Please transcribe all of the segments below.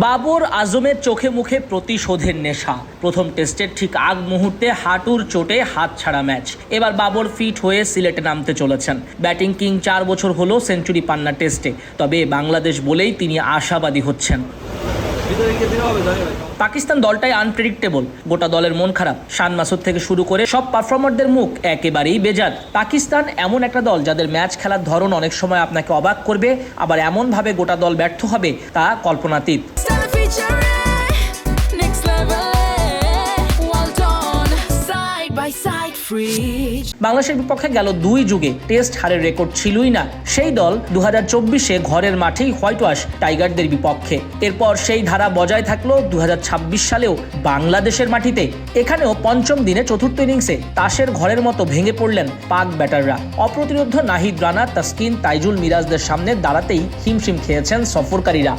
বাবর আজমের চোখে মুখে প্রতিশোধের নেশা। প্রথম টেস্টের ঠিক আগ মুহূর্তে হাঁটুর চোটে হাত ছাড়া ম্যাচ। এবার বাবর ফিট হয়ে সিলেটে নামতে চলেছেন। ব্যাটিং কিং 4 বছর হলো সেঞ্চুরি পান না টেস্টে, তবে বাংলাদেশ বলেই তিনি আশাবাদী হচ্ছেন। পাকিস্তান দলটাই আনপ্রেডিক্টেবল, গোটা দলের মন খারাপ। শান মাসুদ থেকে শুরু করে সব পারফর্মারদের মুখ একেবারেই বেজাত। পাকিস্তান এমন একটা দল যাদের ম্যাচ খেলার ধরন অনেক সময় আপনাকে অবাক করবে, আবার এমনভাবে গোটা দল ব্যর্থ হবে তা কল্পনাতীত। বাংলাদেশের বিপক্ষে গেল 2 যুগে টেস্ট হারের রেকর্ড ছিলই না। সেই দল 2024-এ ঘরের মাঠেই হোয়াইট ওয়াশ টাইগারদের বিপক্ষে। এরপর সেই ধারা বজায় থাকলো 2026 সালেও বাংলাদেশের মাটিতে। এখানেও পঞ্চম দিনে চতুর্থ ইনিংসে তাসের ঘরের মতো ভেঙে পড়লেন পাক ব্যাটাররা। অপ্রতিরোধ্য নাহিদ রানা, তাসকিন, তাইজুল মিরাজদের সামনে দাঁড়াতেই হিমশিম খেয়েছেন সফরকারীরা।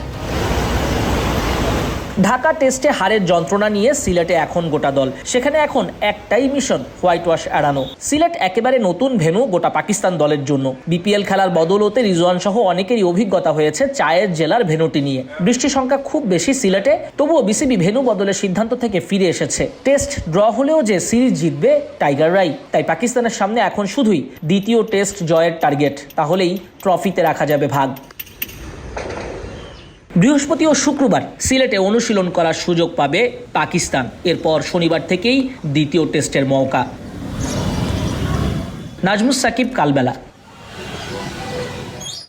ঢাকা টেস্টে হারের যন্ত্রণা নিয়ে সিলেটে এখন গোটা দল। সেখানে এখন একটাই মিশন, হোয়াইট ওয়াশ এড়ানো। সিলেট একেবারে নতুন ভেন্যু গোটা পাকিস্তান দলের জন্য। বিপিএল খেলার বদৌলতে রিজওয়ান সহ অনেকেরই অভিজ্ঞতা হয়েছে চায়ের জেলার ভেন্যুটি নিয়ে। বৃষ্টির সংখ্যা খুব বেশি সিলেটে, তবুও বিসিবি ভেন্যু বদলের সিদ্ধান্ত থেকে ফিরে এসেছে। টেস্ট ড্র হলেও যে সিরিজ জিতবে টাইগাররাই। তাই পাকিস্তানের সামনে এখন শুধুই দ্বিতীয় টেস্ট জয়ের টার্গেট, তাহলেই ট্রফিতে রাখা যাবে ভাগ। বৃহস্পতি ও শুক্রবার সিলেটে অনুশীলন করার সুযোগ পাবে পাকিস্তান। এরপর শনিবার থেকেই দ্বিতীয় টেস্টের মৌকা। নাজমুস সাকিব, কালবেলা।